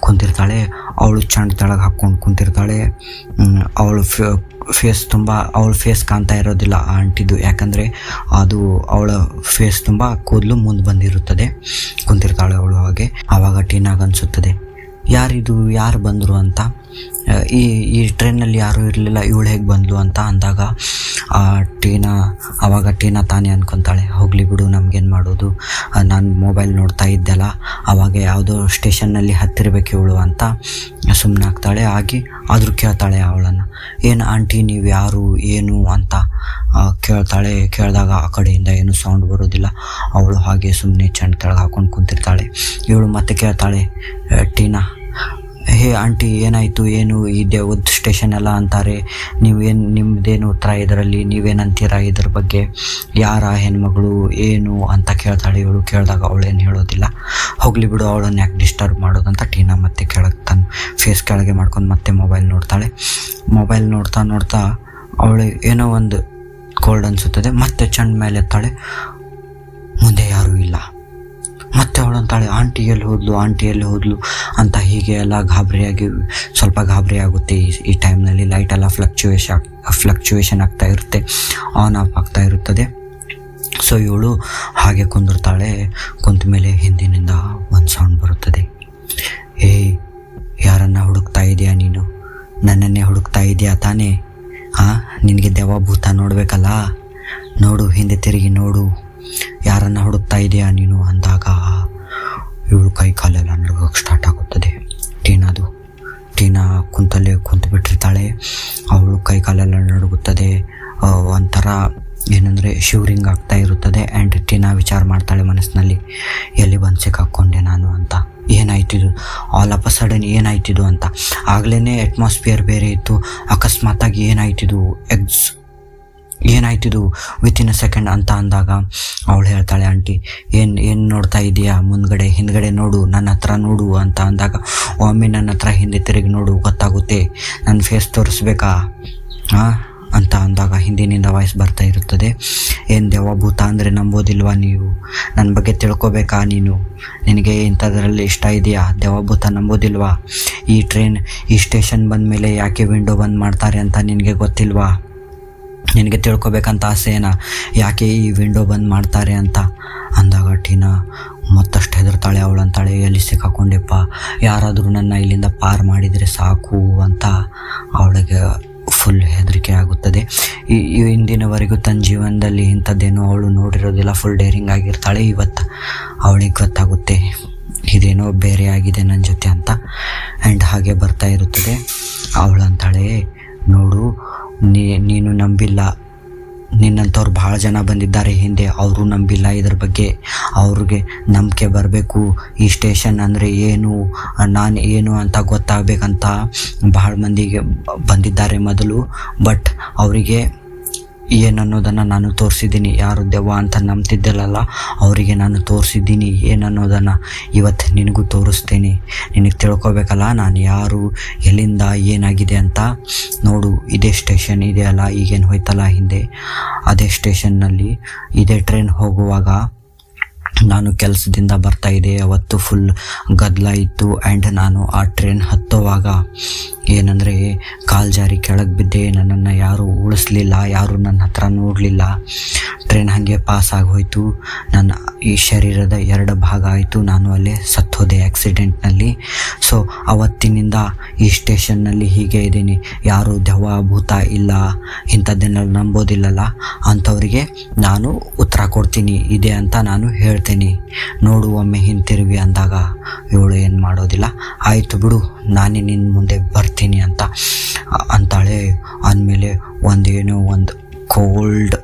ಕುಂತಿರ್ತಾಳೆ. ಅವಳು ಚಂಡ್ ತೆಳಗೆ ಹಾಕ್ಕೊಂಡು ಕುಂತಿರ್ತಾಳೆ. ಅವಳು ಅವಳ ಫೇಸ್ ಕಾಣ್ತಾ ಇರೋದಿಲ್ಲ ಆ ಆಂಟಿದು, ಯಾಕಂದರೆ ಅದು ಅವಳ ಫೇಸ್ ತುಂಬ ಕೂದಲು ಮುಂದೆ ಬಂದಿರುತ್ತದೆ. ಕುಂತಿರ್ತಾಳೆ ಅವಳು ಹಾಗೆ. ಆವಾಗ ಟೀನಾಗ ಅನಿಸುತ್ತದೆ, ಯಾರು ಬಂದರು ಅಂತ. ಈ ಟ್ರೈನಲ್ಲಿ ಯಾರೂ ಇರಲಿಲ್ಲ, ಇವಳು ಹೇಗೆ ಬಂದಳು ಅಂತ ಅಂದಾಗ ಟೀನಾ ತಾನೇ ಅನ್ಕೊತಾಳೆ, ಹೋಗಲಿ ಬಿಡು, ನಮಗೇನು ಮಾಡೋದು, ನಾನು ಮೊಬೈಲ್ ನೋಡ್ತಾ ಇದ್ದೆಲ್ಲ, ಆವಾಗ ಯಾವುದೋ ಸ್ಟೇಷನ್ನಲ್ಲಿ ಹತ್ತಿರಬೇಕು ಇವಳು ಅಂತ ಸುಮ್ಮನೆ ಆಗ್ತಾಳೆ. ಆದರೂ ಕೇಳ್ತಾಳೆ ಅವಳನ್ನು, ಏನು ಆಂಟಿ ನೀವು ಯಾರು ಏನು ಅಂತ ಕೇಳಿದಾಗ ಆ ಕಡೆಯಿಂದ ಏನು ಸೌಂಡ್ ಬರೋದಿಲ್ಲ. ಅವಳು ಹಾಗೆ ಸುಮ್ಮನೆ ಚಂಡ್ ತೆಳಗೆ ಹಾಕೊಂಡು ಕುಂತಿರ್ತಾಳೆ. ಇವಳು ಮತ್ತೆ ಕೇಳ್ತಾಳೆ ಟೀನಾ, ಹೇ ಆಂಟಿ ಏನಾಯಿತು, ಏನು ಈ ದೇವದ ಸ್ಟೇಷನ್ ಎಲ್ಲ ಅಂತಾರೆ, ನಿಮ್ಮದೇನು ಉತ್ತರ ಇದರಲ್ಲಿ, ನೀವೇನಂತೀರಾ ಇದ್ರ ಬಗ್ಗೆ, ಯಾರ ಹೆಣ್ಮಗಳು ಏನು ಅಂತ ಕೇಳ್ತಾಳೆ. ಇವಳು ಕೇಳಿದಾಗ ಅವಳೇನು ಹೇಳೋದಿಲ್ಲ. ಹೋಗಲಿ ಬಿಡು, ಅವಳನ್ನು ಯಾಕೆ ಡಿಸ್ಟರ್ಬ್ ಮಾಡೋದಂತ ಟೀನಾ ಮತ್ತೆ ತನ್ನ ಫೇಸ್ ಕೆಳಗೆ ಮಾಡ್ಕೊಂಡು ಮತ್ತೆ ಮೊಬೈಲ್ ನೋಡ್ತಾಳೆ. ಮೊಬೈಲ್ ನೋಡ್ತಾ ಅವಳು ಏನೋ ಒಂದು ಕೋಲ್ಡ್ ಅನಿಸುತ್ತದೆ. ಮತ್ತೆ ಚಂಡ್ ಮೇಲೆ ಎತ್ತಾಳೆ. ಮುಂದೆ ಯಾರೂ ಇಲ್ಲ. ಮತ್ತೆ ಅವಳು ಅಂತಾಳೆ, ಆಂಟಿ ಎಲ್ಲಿ ಹೋದ್ಲು ಅಂತ. ಹೀಗೆ ಎಲ್ಲ ಸ್ವಲ್ಪ ಗಾಬರಿ ಆಗುತ್ತೆ. ಈ ಟೈಮ್ನಲ್ಲಿ ಲೈಟೆಲ್ಲ ಫ್ಲಕ್ಚುಯೇಷನ್ ಆಗ್ತಾ ಇರುತ್ತೆ, ಆನ್ ಆಫ್ ಆಗ್ತಾ ಇರುತ್ತದೆ. ಸೊ ಇವಳು ಹಾಗೆ ಕುಂದಿರ್ತಾಳೆ. ಕುಂತ ಮೇಲೆ ಹಿಂದಿನಿಂದ ಒಂದು ಸೌಂಡ್ ಬರುತ್ತದೆ, ಯಾರನ್ನ ಹುಡುಕ್ತಾ ಇದೆಯಾ ನೀನು, ನನ್ನನ್ನೇ ಹುಡುಕ್ತಾ ಇದೆಯಾ ತಾನೇ, ನಿನಗೆ ದೆವ್ವ ಭೂತ ನೋಡಬೇಕಲ್ಲ, ನೋಡು, ಹಿಂದೆ ತಿರುಗಿ ನೋಡು, ಯಾರನ್ನು ಹುಡುಕ್ತಾ ಇದೆಯಾ ನೀನು ಅಂದಾಗ ಇವಳು ಕೈ ಕಾಲೆಲ್ಲ ನಡುಗೋಕ್ಕೆ ಸ್ಟಾರ್ಟ್ ಆಗುತ್ತದೆ. ಟೀನಾ ಕುಂತು ಬಿಟ್ಟಿರ್ತಾಳೆ. ಅವಳು ಕೈ ಕಾಲೆಲ್ಲ ನಡುಗುತ್ತದೆ. ಒಂಥರ ಏನಂದರೆ ಶಿವರಿಂಗ್ ಆಗ್ತಾ ಇರುತ್ತದೆ. ಆ್ಯಂಡ್ ಟೀನಾ ವಿಚಾರ ಮಾಡ್ತಾಳೆ ಮನಸ್ಸಿನಲ್ಲಿ, ಎಲ್ಲಿ ಬಂದು ಸಿಕ್ಕಾಕ್ಕೊಂಡೆ ನಾನು ಅಂತ, ಏನಾಯ್ತಿದು, ಆಲ್ ಆಫ್ ಅ ಸಡನ್ ಏನಾಯ್ತಿದು ಅಂತ. ಆಗಲೇ ಅಟ್ಮಾಸ್ಫಿಯರ್ ಬೇರೆ ಇತ್ತು, ಅಕಸ್ಮಾತಾಗಿ ಏನಾಯ್ತಿದು ವಿತಿನ್ ಅ ಸೆಕೆಂಡ್ ಅಂತ ಅಂದಾಗ ಅವಳು ಹೇಳ್ತಾಳೆ, ಆಂಟಿ ಏನು ನೋಡ್ತಾ ಇದೆಯಾ, ಮುಂದ್ಗಡೆ ಹಿಂದ್ಗಡೆ ನೋಡು, ನನ್ನ ಹತ್ರ ನೋಡು ಅಂತ ಅಂದಾಗ, ಒಮ್ಮೆ ನನ್ನ ಹತ್ರ ಹಿಂದೆ ತಿರುಗಿ ನೋಡು, ಗೊತ್ತಾಗುತ್ತೆ, ನನ್ನ ಫೇಸ್ ತೋರಿಸ್ಬೇಕಾ ಅಂತ ಅಂದಾಗ ಹಿಂದಿನಿಂದ ವಾಯ್ಸ್ ಬರ್ತಾ ಇರುತ್ತದೆ. ಏನು ದೆವ್ವ ಭೂತ ಅಂದರೆ ನಂಬೋದಿಲ್ವಾ ನೀವು, ನನ್ನ ಬಗ್ಗೆ ತಿಳ್ಕೊಬೇಕಾ ನೀನು, ನಿನಗೆ ಇಂಥದ್ರಲ್ಲಿ ಇಷ್ಟ ಇದೆಯಾ, ದೆವ್ವ ಭೂತ ನಂಬೋದಿಲ್ವಾ, ಈ ಸ್ಟೇಷನ್ ಬಂದ ಮೇಲೆ ಯಾಕೆ ವಿಂಡೋ ಬಂದ್ ಮಾಡ್ತಾರೆ ಅಂತ ನಿನಗೆ ಗೊತ್ತಿಲ್ವಾ, ನಿನಗೆ ತಿಳ್ಕೊಬೇಕಂತ ಆಸೆನಾ, ಯಾಕೆ ಈ ವಿಂಡೋ ಬಂದ್ ಮಾಡ್ತಾರೆ ಅಂತ ಅಂದಾಗ ಟೀನಾ ಮತ್ತಷ್ಟು ಹೆದರ್ತಾಳೆ. ಅವಳಂತಾಳೆ, ಎಲ್ಲಿ ಸಿಕ್ಕಾಕೊಂಡೆಪ್ಪ, ಯಾರಾದರೂ ನನ್ನ ಇಲ್ಲಿಂದ ಪಾರ್ ಮಾಡಿದರೆ ಸಾಕು ಅಂತ ಅವಳಿಗೆ ಫುಲ್ ಹೆದರಿಕೆ ಆಗುತ್ತದೆ. ಇಂದಿನವರೆಗೂ ತನ್ನ ಜೀವನದಲ್ಲಿ ಇಂಥದ್ದೇನೋ ಅವಳು ನೋಡಿರೋದಿಲ್ಲ, ಫುಲ್ ಡೇರಿಂಗ್ ಆಗಿರ್ತಾಳೆ. ಇವತ್ತು ಅವಳಿಗೆ ಗೊತ್ತಾಗುತ್ತೆ ಇದೇನೋ ಬೇರೆ ಆಗಿದೆ ನನ್ನ ಜೊತೆ ಅಂತ. ಆ್ಯಂಡ್ ಹಾಗೆ ಬರ್ತಾ ಇರುತ್ತದೆ. ಅವಳಂತಾಳೆ, ನೋಡು ನೀನು ನಂಬಿಲ್ಲ, ನಿನ್ನಂಥವ್ರು ಭಾಳ ಜನ ಬಂದಿದ್ದಾರೆ ಹಿಂದೆ, ಅವರು ನಂಬಿಲ್ಲ ಇದ್ರ ಬಗ್ಗೆ. ಅವ್ರಿಗೆ ನಂಬಿಕೆ ಬರಬೇಕು, ಈ ಸ್ಟೇಷನ್ ಅಂದರೆ ಏನು, ನಾನು ಏನು ಅಂತ ಗೊತ್ತಾಗಬೇಕಂತ ಭಾಳ ಮಂದಿಗೆ ಬಂದಿದ್ದಾರೆ ಮೊದಲು. ಬಟ್ ಅವರಿಗೆ ಏನನ್ನೋದನ್ನು ನಾನು ತೋರಿಸಿದ್ದೀನಿ. ಯಾರು ದೆವ್ವ ಅಂತ ನಂಬ್ತಿದ್ದಲ್ಲ ಅವರಿಗೆ ನಾನು ತೋರಿಸಿದ್ದೀನಿ ಏನನ್ನೋದನ್ನು. ಇವತ್ತು ನಿನಗೂ ತೋರಿಸ್ತೀನಿ. ನಿನಗೆ ತಿಳ್ಕೊಬೇಕಲ್ಲ ನಾನು ಯಾರು, ಎಲ್ಲಿಂದ, ಏನಾಗಿದೆ ಅಂತ. ನೋಡು, ಇದೇ ಸ್ಟೇಷನ್ ಇದೆಯಲ್ಲ, ಈಗೇನು ಹೋಯ್ತಲ್ಲ ಹಿಂದೆ, ಅದೇ ಸ್ಟೇಷನ್ನಲ್ಲಿ ಇದೇ ಟ್ರೈನ್ ಹೋಗುವಾಗ ನಾನು ಕೆಲಸದಿಂದ ಬರ್ತಾಯಿದ್ದೆ. ಅವತ್ತು ಫುಲ್ ಗದ್ದಲ ಇತ್ತು. ಆ್ಯಂಡ್ ನಾನು ಆ ಟ್ರೈನ್ ಹತ್ತುವಾಗ ಏನಂದರೆ ಕಾಲು ಜಾರಿ ಕೆಳಗೆ ಬಿದ್ದೆ. ನನ್ನನ್ನು ಯಾರೂ ಉಳಿಸ್ಲಿಲ್ಲ, ಯಾರೂ ನನ್ನ ಹತ್ರ ನೋಡಲಿಲ್ಲ. ಟ್ರೈನ್ ಹಾಗೆ ಪಾಸ್ ಆಗೋಯ್ತು. ನನ್ನ ಈ ಶರೀರದ 2 ಭಾಗ ಆಯಿತು. ನಾನು ಅಲ್ಲೇ ಸತ್ತೋದೆ ಆಕ್ಸಿಡೆಂಟ್ನಲ್ಲಿ. ಸೊ ಅವತ್ತಿನಿಂದ ಈ ಸ್ಟೇಷನ್ನಲ್ಲಿ ಹೀಗೆ ಇದ್ದೀನಿ. ಯಾರು ದೆವ್ವ ಭೂತ ಇಲ್ಲ, ಇಂಥದ್ದನ್ನೆಲ್ಲ ನಂಬೋದಿಲ್ಲಲ್ಲ ಅಂಥವರಿಗೆ ನಾನು ಉತ್ತರ ಕೊಡ್ತೀನಿ ಇದೆ ಅಂತ ನಾನು ಹೇಳ್ತೀನಿ. ನೋಡು, ಒಮ್ಮೆ ಹಿಂತಿರುಗಿ ಅಂದಾಗ ಇವಳು ಏನು ಮಾಡೋದಿಲ್ಲ. ಆಯಿತು ಬಿಡು, ನಾನೇ ನಿನ್ನ ಮುಂದೆ ಬರ್ತೀನಿ ಅಂತ ಅಂತಾಳೆ. ಅಂದಮೇಲೆ ಒಂದು ಕೋಲ್ಡ್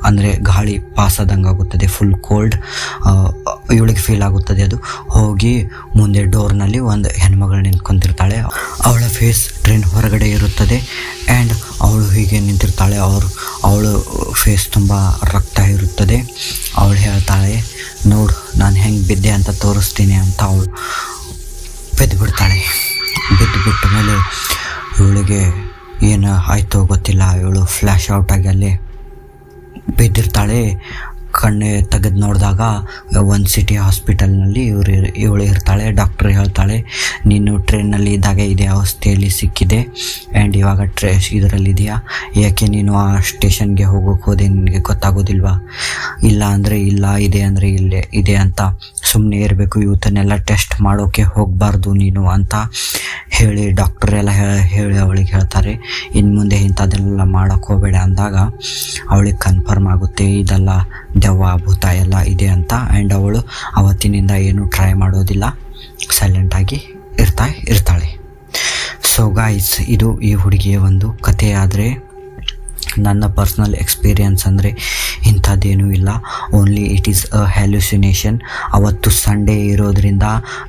ಅಂದರೆ ಗಾಳಿ ಪಾಸಾದಂಗೆ ಆಗುತ್ತದೆ, ಫುಲ್ ಕೋಲ್ಡ್ ಇವಳಿಗೆ ಫೀಲ್ ಆಗುತ್ತದೆ. ಅದು ಹೋಗಿ ಮುಂದೆ ಡೋರ್ನಲ್ಲಿ ಒಂದು ಹೆಣ್ಮಗಳು ನಿಂತ್ಕೊಂತಿರ್ತಾಳೆ. ಅವಳ ಫೇಸ್ ಟ್ರೈನ್ ಹೊರಗಡೆ ಇರುತ್ತದೆ. ಆ್ಯಂಡ್ ಅವಳು ಹೀಗೆ ನಿಂತಿರ್ತಾಳೆ. ಅವಳು ಫೇಸ್ ತುಂಬ ರಕ್ತ ಇರುತ್ತದೆ. ಅವಳು ಹೇಳ್ತಾಳೆ, ನೋಡು ನಾನು ಹೆಂಗೆ ಬಿದ್ದೆ ಅಂತ ತೋರಿಸ್ತೀನಿ ಅಂತ. ಅವಳು ಬಿದ್ದುಬಿಡ್ತಾಳೆ. ಬಿಟ್ಟ ಮೇಲೆ ಇವಳಿಗೆ ಏನು ಆಯಿತೋ ಗೊತ್ತಿಲ್ಲ, ಇವಳು ಫ್ಲ್ಯಾಶ್ ಔಟಾಗಿ ಅಲ್ಲೇ ಬಿದ್ದಿರ್ತಾಳೆ. ಕಣ್ಣೆ ತೆಗೆದು ನೋಡಿದಾಗ ಒಂದು ಸಿಟಿ ಹಾಸ್ಪಿಟಲ್ನಲ್ಲಿ ಇವಳು ಇರ್ತಾಳೆ. ಡಾಕ್ಟ್ರ್ ಹೇಳ್ತಾಳೆ, ನೀನು ಟ್ರೈನ್ನಲ್ಲಿ ಇದ್ದಾಗ ಇದೇ ಅವಸ್ಥೆಯಲ್ಲಿ ಸಿಕ್ಕಿದೆ ಆ್ಯಂಡ್ ಇವಾಗ ಇದರಲ್ಲಿದೆಯಾ, ಯಾಕೆ ನೀನು ಆ ಸ್ಟೇಷನ್ಗೆ ಹೋಗೋಕೆ ಹೋದೆ, ನಿನಗೆ ಗೊತ್ತಾಗೋದಿಲ್ವಾ? ಇಲ್ಲ ಅಂದರೆ ಇಲ್ಲ, ಇದೆ ಅಂದರೆ ಇಲ್ಲೇ ಇದೆ ಅಂತ ಸುಮ್ಮನೆ ಇರಬೇಕು, ಇವತ್ತನ್ನೆಲ್ಲ ಟೆಸ್ಟ್ ಮಾಡೋಕ್ಕೆ ಹೋಗಬಾರ್ದು ನೀನು ಅಂತ ಹೇಳಿ ಡಾಕ್ಟ್ರೆಲ್ಲ ಹೇಳಿ ಅವಳಿಗೆ ಹೇಳ್ತಾರೆ, ಇನ್ನು ಮುಂದೆ ಇಂಥದ್ದೆಲ್ಲ ಮಾಡೋಕ್ಕೆ ಹೋಗಬೇಡ ಅಂದಾಗ ಅವಳಿಗೆ ಕನ್ಫರ್ಮ್ ಆಗುತ್ತೆ ಇದೆಲ್ಲ ದೆವ್ವ ಭೂತ ಎಲ್ಲ ಇದೆ ಅಂತ. ಆ್ಯಂಡ್ ಅವಳು ಅವತ್ತಿನಿಂದ ಏನು ಟ್ರೈ ಮಾಡೋದಿಲ್ಲ, ಸೈಲೆಂಟಾಗಿ ಇರ್ತಾಳೆ. ಸೊ ಗಾಯ್ಸ್, ಇದು ಈ ಹುಡುಗಿಯ ಒಂದು ಕಥೆ. ಆದರೆ ನನ್ನ ಪರ್ಸ್ನಲ್ ಎಕ್ಸ್ಪೀರಿಯನ್ಸ್ ಅಂದರೆ ಇಂಥದ್ದೇನೂ ಇಲ್ಲ. Only it is a hallucination. ಅವತ್ತು ಸಂಡೇ ಇರೋದ್ರಿಂದ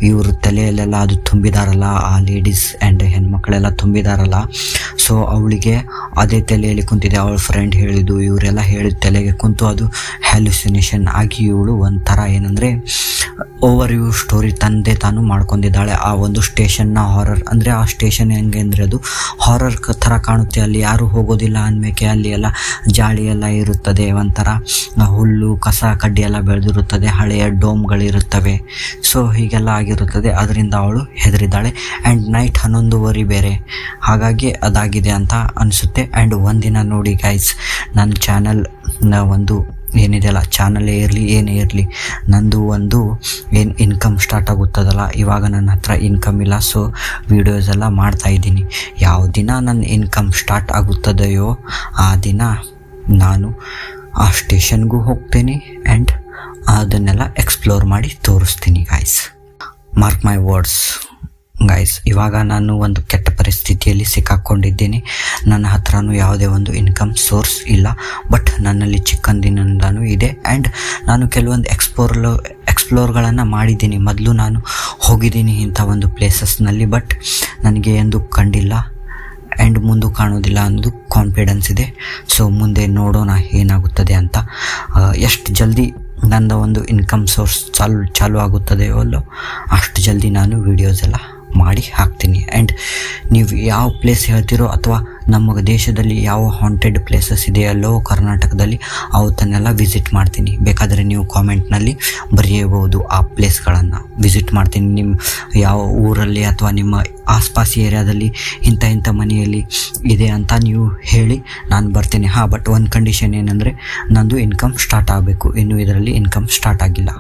ಇವರು ತಲೆಯಲ್ಲೆಲ್ಲ ಅದು ತುಂಬಿದಾರಲ್ಲ, ಆ ಲೇಡೀಸ್ ಆ್ಯಂಡ್ ಹೆಣ್ಮಕ್ಳೆಲ್ಲ ತುಂಬಿದಾರಲ್ಲ. ಸೊ ಅವಳಿಗೆ ಅದೇ ತಲೆಯಲ್ಲಿ ಕುಂತಿದೆ. ಅವಳ ಫ್ರೆಂಡ್ ಹೇಳಿದ್ದು, ಇವರೆಲ್ಲ ಹೇಳಿದ ತಲೆಗೆ ಕುಂತು ಅದು ಹ್ಯಾಲ್ಯುಸಿನೇಷನ್ ಆಗಿ ಇವಳು ಒಂಥರ ಏನಂದರೆ ಓವರ್ ವ್ಯೂ ಸ್ಟೋರಿ ತಾನು ಮಾಡ್ಕೊಂಡಿದ್ದಾಳೆ. ಆ ಒಂದು ಸ್ಟೇಷನ್ನ ಹಾರರ್ ಅಂದರೆ, ಆ ಸ್ಟೇಷನ್ ಹೆಂಗೆ ಅಂದರೆ ಅದು ಹಾರರ್ ಥರ ಕಾಣುತ್ತೆ. ಅಲ್ಲಿ ಯಾರೂ ಹೋಗೋದಿಲ್ಲ ಅಂದಮೇಲೆ ಅಲ್ಲಿ ಎಲ್ಲ ಜಾಳಿ ಎಲ್ಲ ಇರುತ್ತದೆ, ಒಂಥರ ಹುಲ್ಲು ಕಸ ಕಡ್ಡಿ ಎಲ್ಲ ಬೆಳೆದಿರುತ್ತದೆ, ಹಳೆಯ ಡೋಮ್ಗಳಿರುತ್ತವೆ. ಸೊ ಹೀಗೆಲ್ಲ ಆಗಿರುತ್ತದೆ. ಅದರಿಂದ ಅವಳು ಹೆದರಿದ್ದಾಳೆ. ಆ್ಯಂಡ್ ನೈಟ್ 11:30 ಬೇರೆ, ಹಾಗಾಗಿ ಅದಾಗಿದೆ ಅಂತ ಅನಿಸುತ್ತೆ. ಆ್ಯಂಡ್ ಒಂದಿನ ನೋಡಿ ಗೈಸ್, ನನ್ನ ಚಾನಲ್ ಒಂದು ಏನಿದೆಯಲ್ಲ, ಚಾನಲೇ ಇರಲಿ ಏನೇ ಇರಲಿ, ನಂದು ಒಂದು ಏನು ಇನ್ಕಮ್ ಸ್ಟಾರ್ಟ್ ಆಗುತ್ತದಲ್ಲ, ಇವಾಗ ನನ್ನ ಹತ್ರ ಇನ್ಕಮ್ ಇಲ್ಲ. ಸೊ ವೀಡಿಯೋಸ್ ಎಲ್ಲ ಮಾಡ್ತಾಯಿದ್ದೀನಿ. ಯಾವ ದಿನ ನನ್ನ ಇನ್ಕಮ್ ಸ್ಟಾರ್ಟ್ ಆಗುತ್ತದೆಯೋ ಆ ದಿನ ನಾನು ಆ ಸ್ಟೇಷನ್ಗೂ ಹೋಗ್ತೀನಿ ಆ್ಯಂಡ್ ಅದನ್ನೆಲ್ಲ ಎಕ್ಸ್ಪ್ಲೋರ್ ಮಾಡಿ ತೋರಿಸ್ತೀನಿ guys. Mark my words guys. ಇವಾಗ ನಾನು ಒಂದು ಕೆಟ್ಟ ಪರಿಸ್ಥಿತಿಯಲ್ಲಿ ಸಿಕ್ಕಾಕ್ಕೊಂಡಿದ್ದೀನಿ. ನನ್ನ ಹತ್ರನೂ ಯಾವುದೇ ಒಂದು ಇನ್ಕಮ್ ಸೋರ್ಸ್ ಇಲ್ಲ. ಬಟ್ ನನ್ನಲ್ಲಿ ಚಿಕ್ಕಂದಿನಿಂದನೂ ಇದೆ. ಆ್ಯಂಡ್ ನಾನು ಕೆಲವೊಂದು ಎಕ್ಸ್ಪ್ಲೋರ್ಗಳನ್ನು ಮಾಡಿದ್ದೀನಿ. ಮೊದಲು ನಾನು ಹೋಗಿದ್ದೀನಿ ಇಂಥ ಒಂದು ಪ್ಲೇಸಸ್ನಲ್ಲಿ, ಬಟ್ ನನಗೆ ಎಂದು ಕಂಡಿಲ್ಲ ಆ್ಯಂಡ್ ಮುಂದೆ ಕಾಣೋದಿಲ್ಲ ಅನ್ನೋದು ಕಾನ್ಫಿಡೆನ್ಸ್ ಇದೆ. ಸೊ ಮುಂದೆ ನೋಡೋಣ ಏನಾಗುತ್ತದೆ ಅಂತ. ಎಷ್ಟು ಜಲ್ದಿ ನನ್ನ ಒಂದು ಇನ್ಕಮ್ ಸೋರ್ಸ್ ಚಾಲು ಆಗುತ್ತದೆಯೋ ಅಲ್ಲೋ ಅಷ್ಟು ಜಲ್ದಿ ನಾನು ವೀಡಿಯೋಸ್ ಎಲ್ಲ ಮಾಡಿ ಹಾಕ್ತೀನಿ. ಆ್ಯಂಡ್ ನೀವು ಯಾವ ಪ್ಲೇಸ್ ಹೇಳ್ತಿರೋ ಅಥವಾ ನಮ್ಮ ದೇಶದಲ್ಲಿ ಯಾವ ಹಾಂಟೆಡ್ ಪ್ಲೇಸಸ್ ಇದೆಯಲ್ಲೋ ಕರ್ನಾಟಕದಲ್ಲಿ ಅವತ್ತನ್ನೆಲ್ಲ ವಿಸಿಟ್ ಮಾಡ್ತೀನಿ. ಬೇಕಾದರೆ ನೀವು ಕಾಮೆಂಟ್ನಲ್ಲಿ ಬರೆಯಬಹುದು, ಆ ಪ್ಲೇಸ್ಗಳನ್ನು ವಿಸಿಟ್ ಮಾಡ್ತೀನಿ. ನಿಮ್ಮ ಯಾವ ಊರಲ್ಲಿ ಅಥವಾ ನಿಮ್ಮ ಆಸ್ಪಾಸ್ ಏರಿಯಾದಲ್ಲಿ ಇಂಥ ಮನೆಯಲ್ಲಿ ಇದೆ ಅಂತ ನೀವು ಹೇಳಿ ನಾನು ಬರ್ತೀನಿ. ಬಟ್ ಒಂದು ಕಂಡೀಷನ್ ಏನಂದರೆ ನಂದು ಇನ್ಕಮ್ ಸ್ಟಾರ್ಟ್ ಆಗಬೇಕು. ಇನ್ನು ಇದರಲ್ಲಿ ಇನ್ಕಮ್ ಸ್ಟಾರ್ಟ್ ಆಗಿಲ್ಲ.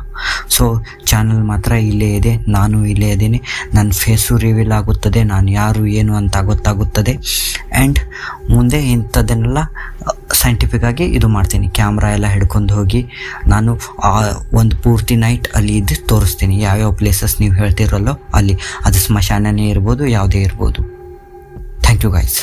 ಸೊ ಚಾನಲ್ ಮಾತ್ರ ಇಲ್ಲೇ ಇದೆ, ನಾನು ಇಲ್ಲೇ ಇದ್ದೀನಿ. ನನ್ನ ಫೇಸು ರಿವೀಲ್ ಆಗುತ್ತದೆ, ನಾನು ಯಾರು ಏನು ಅಂತ ಗೊತ್ತಾಗುತ್ತದೆ. ಆ್ಯಂಡ್ ಮುಂದೆ ಇಂಥದ್ದನ್ನೆಲ್ಲ ಸೈಂಟಿಫಿಕ್ ಆಗಿ ಇದು ಮಾಡ್ತೀನಿ. ಕ್ಯಾಮ್ರಾ ಎಲ್ಲ ಹಿಡ್ಕೊಂಡು ಹೋಗಿ ನಾನು ಒಂದು ಪೂರ್ತಿ ನೈಟ್ ಅಲ್ಲಿ ಇದ್ದು ತೋರಿಸ್ತೀನಿ. ಯಾವ್ಯಾವ ಪ್ಲೇಸಸ್ ನೀವು ಹೇಳ್ತಿರಲ್ಲೋ ಅಲ್ಲಿ, ಅದು ಸ್ಮಶಾನನೇ ಇರ್ಬೋದು, ಯಾವುದೇ ಇರ್ಬೋದು. Thank you guys.